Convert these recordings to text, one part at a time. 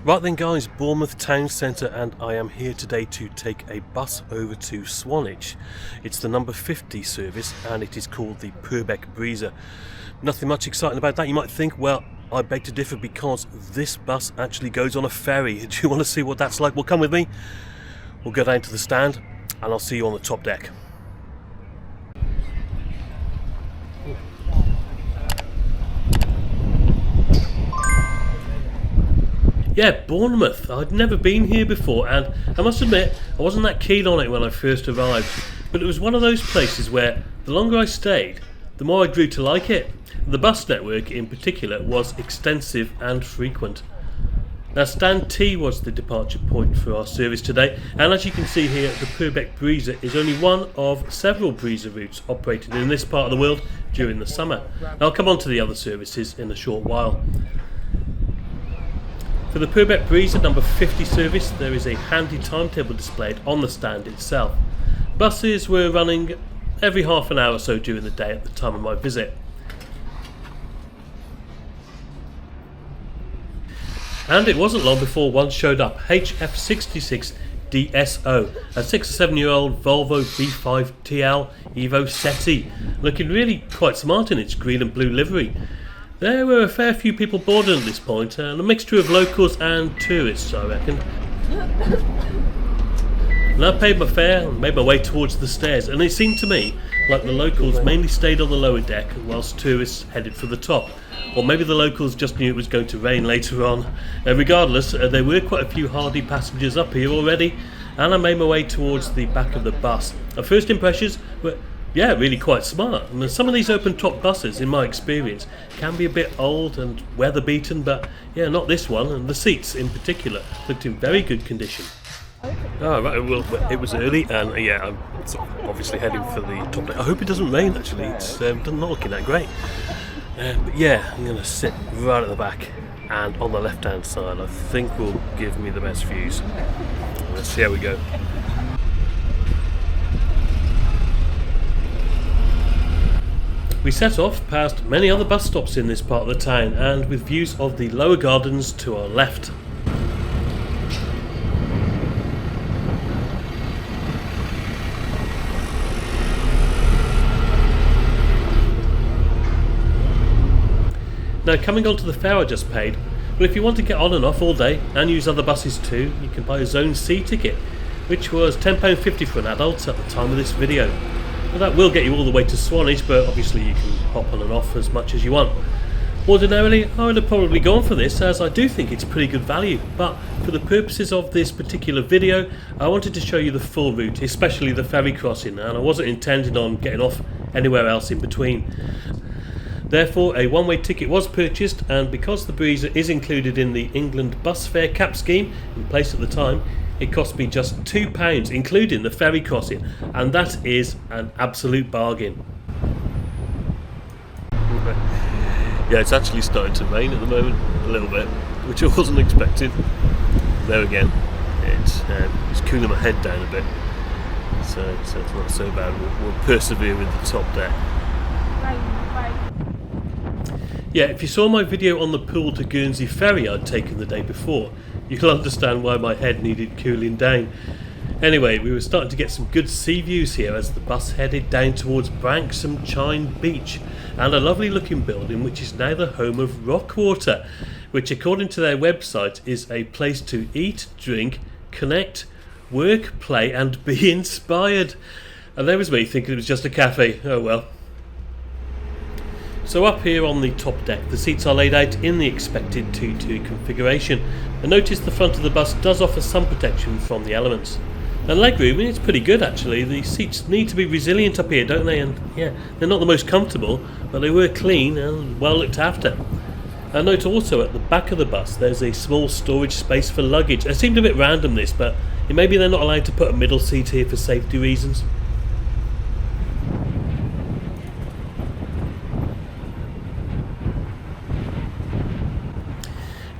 Right then guys, Bournemouth Town Centre, and I am here today to take a bus over to Swanage. It's the number 50 service and it is called the Purbeck Breezer. Nothing much exciting about that, you might think. Well, I beg to differ, because this bus actually goes on a ferry. Do you want to see what that's like? Well, come with me. We'll go down to the stand and I'll see you on the top deck. Yeah, Bournemouth. I'd never been here before, and I must admit, I wasn't that keen on it when I first arrived. But it was one of those places where the longer I stayed, the more I grew to like it. The bus network in particular was extensive and frequent. Now, Stand T was the departure point for our service today, and as you can see here, the Purbeck Breezer is only one of several breezer routes operated in this part of the world during the summer. I'll come on to the other services in a short while. For the Purbeck Breezer number 50 service, there is a handy timetable displayed on the stand itself. Buses were running every half an hour or so during the day at the time of my visit. And it wasn't long before one showed up, HF66 DSO, a 6 or 7 year old Volvo B5 TL Evo Settee, looking really quite smart in its green and blue livery. There were a fair few people boarding at this point, and a mixture of locals and tourists, I reckon. And I paid my fare and made my way towards the stairs, and it seemed to me like the locals mainly stayed on the lower deck whilst tourists headed for the top. Or maybe the locals just knew it was going to rain later on. Regardless, there were quite a few hardy passengers up here already, and I made my way towards the back of the bus. Our first impressions were really quite smart. I mean, some of these open top buses, in my experience, can be a bit old and weather beaten, but not this one, and the seats in particular looked in very good condition. Oh, right, well, it was early, and I'm obviously heading for the top deck. I hope it doesn't rain, actually. It's not looking that great. But I'm going to sit right at the back, and on the left hand side I think will give me the best views. Let's see how we go. We set off past many other bus stops in this part of the town, and with views of the lower gardens to our left. Now, coming on to the fare I just paid, well, if you want to get on and off all day and use other buses too, you can buy a Zone C ticket, which was £10.50 for an adult at the time of this video. Well, that will get you all the way to Swanage, but obviously you can hop on and off as much as you want. Ordinarily, I would have probably gone for this, as I do think it's pretty good value, but for the purposes of this particular video, I wanted to show you the full route, especially the ferry crossing, and I wasn't intending on getting off anywhere else in between. Therefore, a one-way ticket was purchased, and because the Breezer is included in the England bus fare cap scheme in place at the time, it cost me just £2, including the ferry crossing, and that is an absolute bargain. Yeah, it's actually starting to rain at the moment, a little bit, which I wasn't expecting. There again, it's cooling my head down a bit, so it's not so bad. We'll persevere with the top deck. Yeah, if you saw my video on the Poole to Guernsey ferry I'd taken the day before, you'll understand why my head needed cooling down. Anyway, we were starting to get some good sea views here as the bus headed down towards Branksome Chine Beach, and a lovely looking building which is now the home of Rockwater, which according to their website is a place to eat, drink, connect, work, play and be inspired. And there was me thinking it was just a cafe. Oh well. So up here on the top deck, the seats are laid out in the expected 2-2 configuration, and notice the front of the bus does offer some protection from the elements. And legroom, it's pretty good actually. The seats need to be resilient up here, don't they? And they're not the most comfortable, but they were clean and well looked after. And note also at the back of the bus there's a small storage space for luggage. It seemed a bit random this, but maybe they're not allowed to put a middle seat here for safety reasons.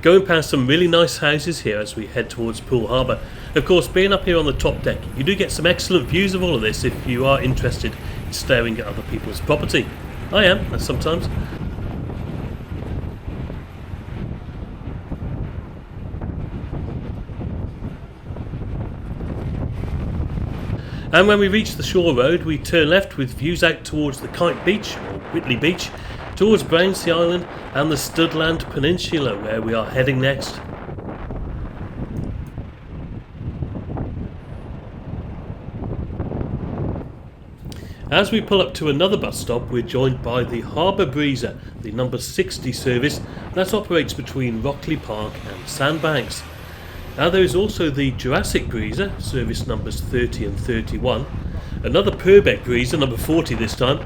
Going past some really nice houses here as we head towards Poole Harbour. Of course, being up here on the top deck, you do get some excellent views of all of this if you are interested in staring at other people's property. I am, sometimes. And when we reach the shore road, we turn left with views out towards the Kite Beach, or Whitley Beach, towards Brownsea Island and the Studland Peninsula, where we are heading next. As we pull up to another bus stop, we're joined by the Harbour Breezer, the number 60 service that operates between Rockley Park and Sandbanks. Now there is also the Jurassic Breezer, service numbers 30 and 31, another Purbeck Breezer, number 40 this time,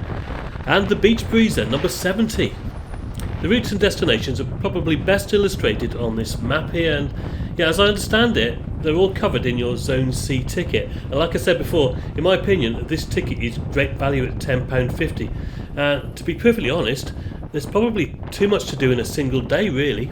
and the Beach Breezer, number 70. The routes and destinations are probably best illustrated on this map here, and yeah, as I understand it, they're all covered in your Zone C ticket. And like I said before, in my opinion, this ticket is great value at £10.50. To be perfectly honest, there's probably too much to do in a single day, really.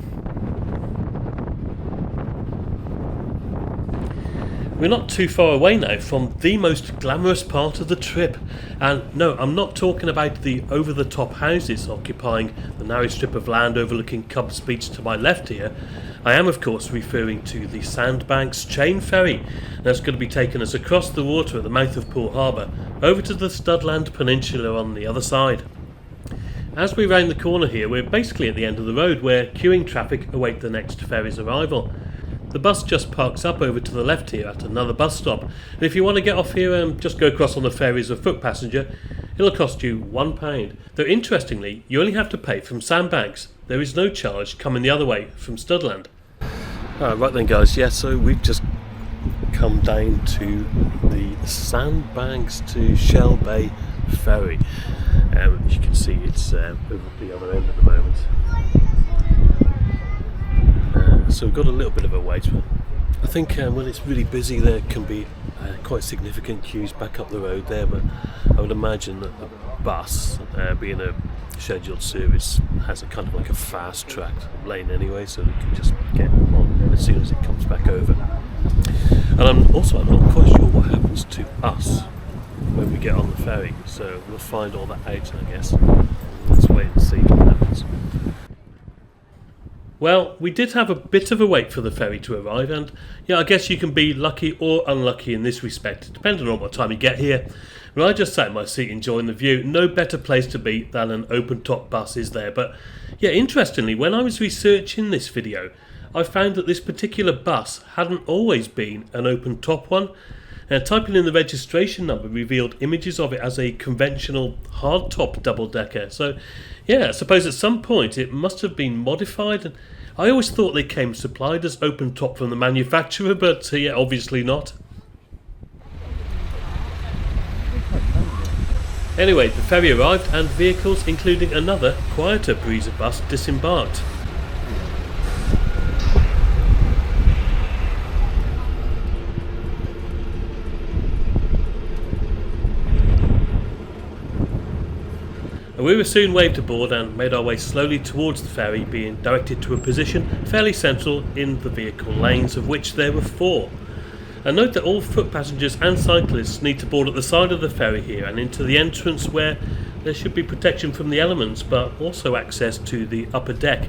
We're not too far away now from the most glamorous part of the trip, and no, I'm not talking about the over-the-top houses occupying the narrow strip of land overlooking Cubs Beach to my left here. I am of course referring to the Sandbanks chain ferry that's going to be taking us across the water at the mouth of Port Harbour over to the Studland Peninsula on the other side. As we round the corner here, we're basically at the end of the road where queuing traffic await the next ferry's arrival. The bus just parks up over to the left here at another bus stop, and if you want to get off here and just go across on the ferry as a foot passenger, it'll cost you £1. Though interestingly, you only have to pay from Sandbanks. There is no charge coming the other way from Studland. Right then guys, yeah, so we've just come down to the Sandbanks to Shell Bay ferry. As you can see, it's over at the other end at the moment. So we've got a little bit of a wait, but I think when it's really busy there can be quite significant queues back up the road there, but I would imagine that the bus, being a scheduled service, has a kind of like a fast track lane anyway, so we can just get on as soon as it comes back over. And I'm not quite sure what happens to us when we get on the ferry, so we'll find all that out, I guess. Let's wait and see what happens. Well, we did have a bit of a wait for the ferry to arrive, and yeah, I guess you can be lucky or unlucky in this respect, depending on what time you get here. Well, I just sat in my seat enjoying the view. No better place to be than an open-top bus is there. But yeah, interestingly, when I was researching this video, I found that this particular bus hadn't always been an open-top one. Typing in the registration number revealed images of it as a conventional hard-top double-decker. So yeah, I suppose at some point it must have been modified. And I always thought they came supplied as open-top from the manufacturer, but yeah, obviously not. Anyway, the ferry arrived and vehicles, including another, quieter Breezer bus, disembarked. We were soon waved aboard and made our way slowly towards the ferry, being directed to a position fairly central in the vehicle lanes, of which there were 4. And note that all foot passengers and cyclists need to board at the side of the ferry here and into the entrance, where there should be protection from the elements, but also access to the upper deck.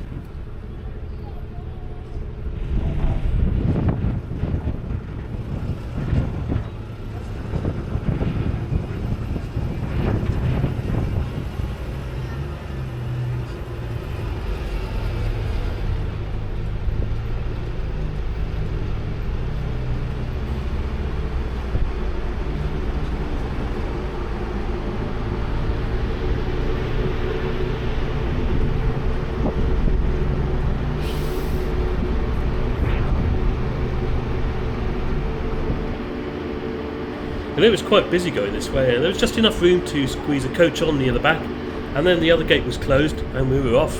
And it was quite busy going this way, and there was just enough room to squeeze a coach on near the back, and then the other gate was closed and we were off.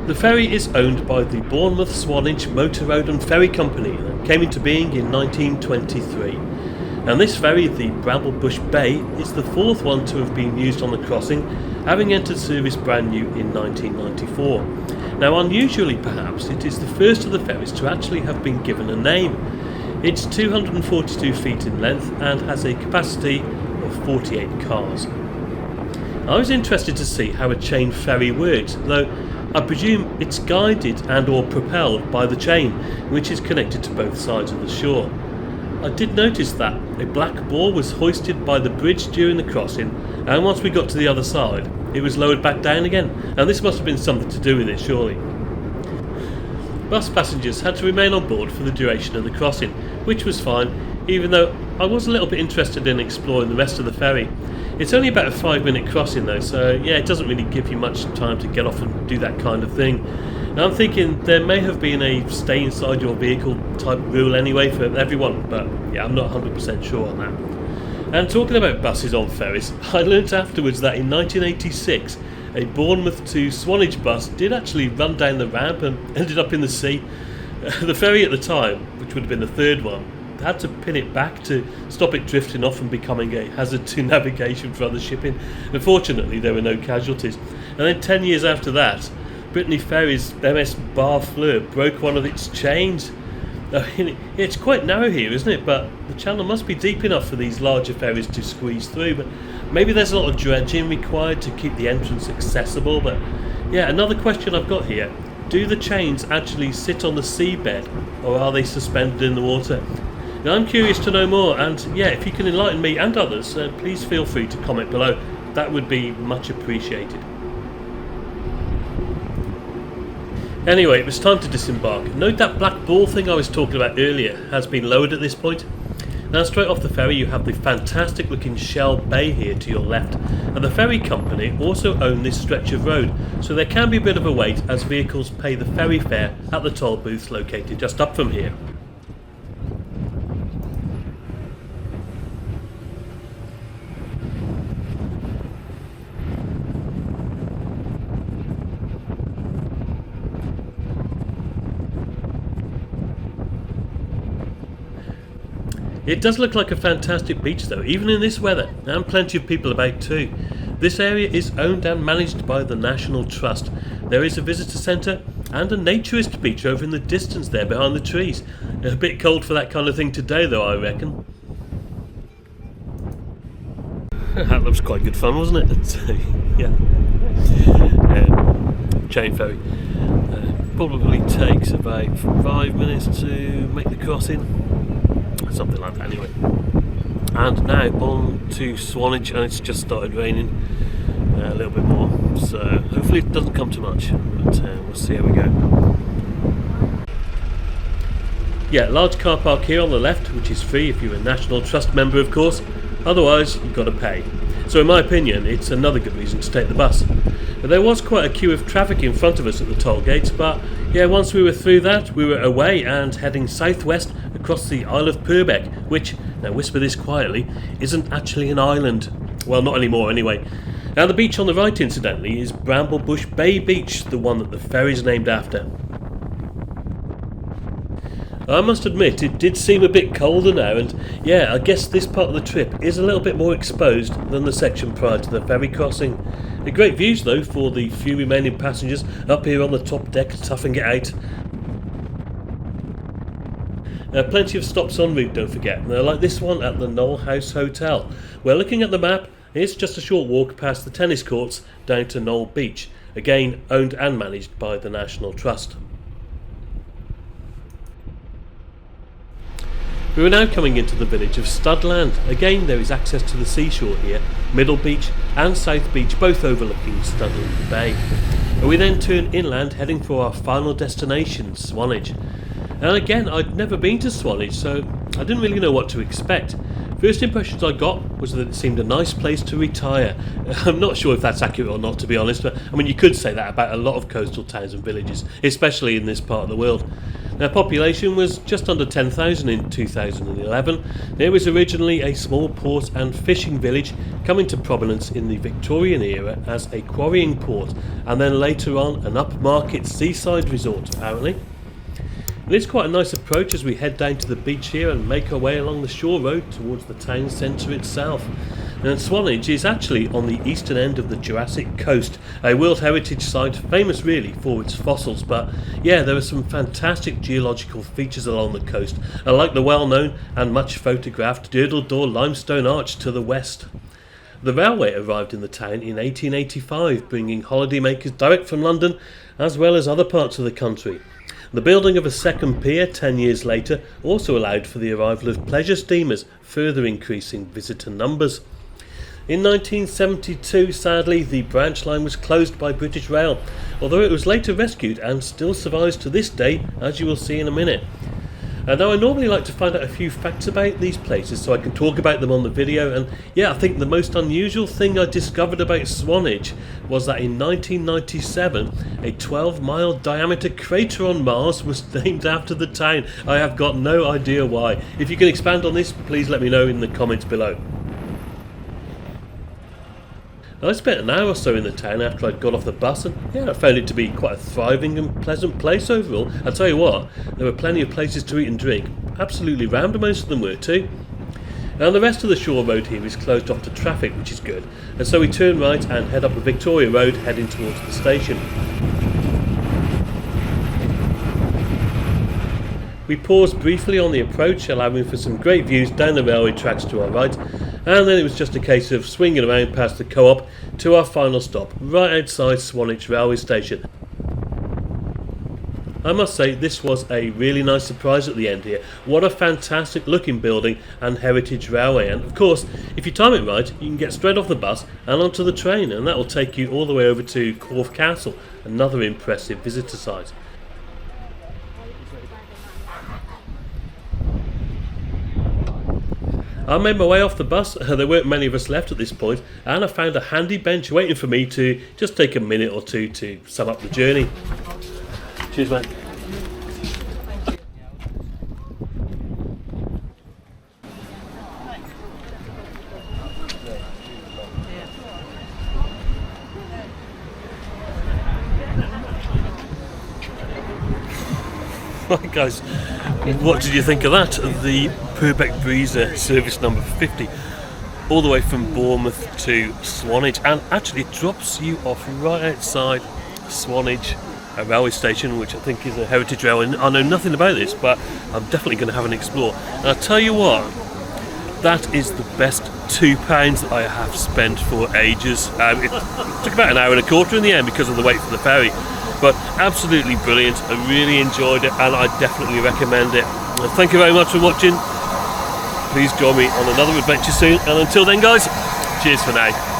The ferry is owned by the Bournemouth Swanage Motor Road and Ferry Company and came into being in 1923. And this ferry, the Bramblebush Bay, is the 4th one to have been used on the crossing, having entered service brand new in 1994. Now, unusually perhaps, it is the first of the ferries to actually have been given a name. It's 242 feet in length and has a capacity of 48 cars. I was interested to see how a chain ferry works, though I presume it's guided and or propelled by the chain, which is connected to both sides of the shore. I did notice that a black ball was hoisted by the bridge during the crossing, and once we got to the other side, it was lowered back down again, and this must have been something to do with it, surely. Bus passengers had to remain on board for the duration of the crossing, which was fine, even though I was a little bit interested in exploring the rest of the ferry. It's only about a 5-minute crossing though, so yeah, it doesn't really give you much time to get off and do that kind of thing. Now I'm thinking there may have been a stay inside your vehicle type rule anyway for everyone, but yeah, I'm not 100% sure on that. And talking about buses on ferries, I learnt afterwards that in 1986 a Bournemouth to Swanage bus did actually run down the ramp and ended up in the sea. The ferry at the time, which would have been the third one, had to pin it back to stop it drifting off and becoming a hazard to navigation for other shipping. Unfortunately, there were no casualties. And then 10 years after that, Brittany Ferries MS Barfleur broke one of its chains. It's quite narrow here, isn't it? But the channel must be deep enough for these larger ferries to squeeze through. But maybe there's a lot of dredging required to keep the entrance accessible. But yeah, another question I've got here. Do the chains actually sit on the seabed, or are they suspended in the water? Now, I'm curious to know more, and yeah, if you can enlighten me and others, please feel free to comment below. That would be much appreciated. Anyway, it was time to disembark. Note that black ball thing I was talking about earlier has been lowered at this point. Now straight off the ferry you have the fantastic looking Shell Bay here to your left, and the ferry company also own this stretch of road, so there can be a bit of a wait as vehicles pay the ferry fare at the toll booths located just up from here. It does look like a fantastic beach though, even in this weather, and plenty of people about too. This area is owned and managed by the National Trust. There is a visitor centre and a naturist beach over in the distance there behind the trees. A bit cold for that kind of thing today though, I reckon. That was quite good fun, wasn't it? Yeah. Chain ferry. Probably takes about 5 minutes to make the crossing. Something like that anyway. And now on to Swanage, and it's just started raining a little bit more, so hopefully it doesn't come too much, but we'll see how we go. Yeah, large car park here on the left, which is free if you're a National Trust member of course, otherwise you've got to pay. So in my opinion it's another good reason to take the bus. But there was quite a queue of traffic in front of us at the toll gates, but yeah, once we were through that we were away and heading southwest across the Isle of Purbeck, which, now whisper this quietly, isn't actually an island. Well, not anymore anyway. Now the beach on the right incidentally is Bramblebush Bay Beach, the one that the ferry's named after. I must admit it did seem a bit colder now, and yeah, I guess this part of the trip is a little bit more exposed than the section prior to the ferry crossing. Great views though for the few remaining passengers up here on the top deck toughing it out. Plenty of stops en route, don't forget, like this one at the Knoll House Hotel, where looking at the map, it's just a short walk past the tennis courts down to Knoll Beach, again owned and managed by the National Trust. We are now coming into the village of Studland. Again, there is access to the seashore here, Middle Beach and South Beach, both overlooking Studland Bay. And we then turn inland, heading for our final destination, Swanage. And again, I'd never been to Swanage, so I didn't really know what to expect. First impressions I got was that it seemed a nice place to retire. I'm not sure if that's accurate or not, to be honest, but I mean you could say that about a lot of coastal towns and villages, especially in this part of the world. Their population was just under 10,000 in 2011. It was originally a small port and fishing village, coming to prominence in the Victorian era as a quarrying port, and then later on an upmarket seaside resort apparently. And it's quite a nice approach as we head down to the beach here and make our way along the shore road towards the town centre itself. And Swanage is actually on the eastern end of the Jurassic Coast, a World Heritage Site famous really for its fossils, but yeah, there are some fantastic geological features along the coast, like the well-known and much photographed Durdle Door limestone arch to the west. The railway arrived in the town in 1885, bringing holidaymakers direct from London as well as other parts of the country. The building of a second pier 10 years later also allowed for the arrival of pleasure steamers, further increasing visitor numbers. In 1972, sadly, the branch line was closed by British Rail, although it was later rescued and still survives to this day, as you will see in a minute. Now, I normally like to find out a few facts about these places so I can talk about them on the video, and yeah, I think the most unusual thing I discovered about Swanage was that in 1997 a 12-mile diameter crater on Mars was named after the town. I have got no idea why. If you can expand on this, please let me know in the comments below. I spent an hour or so in the town after I'd got off the bus, and yeah, I found it to be quite a thriving and pleasant place overall. I'll tell you what, there were plenty of places to eat and drink, absolutely rammed most of them were too. And the rest of the shore road here is closed off to traffic, which is good, and so we turn right and head up the Victoria Road heading towards the station. We paused briefly on the approach, allowing for some great views down the railway tracks to our right, and then it was just a case of swinging around past the Co-op to our final stop, right outside Swanage railway station. I must say, this was a really nice surprise at the end here. What a fantastic looking building and heritage railway, and of course, if you time it right, you can get straight off the bus and onto the train, and that will take you all the way over to Corfe Castle, another impressive visitor site. I made my way off the bus, there weren't many of us left at this point, and I found a handy bench waiting for me to just take a minute or two to sum up the journey. Cheers, mate. Right guys, what did you think of that? The Purbeck Breezer service number 50, all the way from Bournemouth to Swanage, and actually it drops you off right outside Swanage railway station, which I think is a heritage railway. I know nothing about this, but I'm definitely going to have an explore. And I'll tell you what, that is the best £2 that I have spent for ages. It took about an hour and a quarter in the end because of the wait for the ferry. But absolutely brilliant. I really enjoyed it, and I definitely recommend it. Well, thank you very much for watching. Please join me on another adventure soon, and until then guys, cheers for now.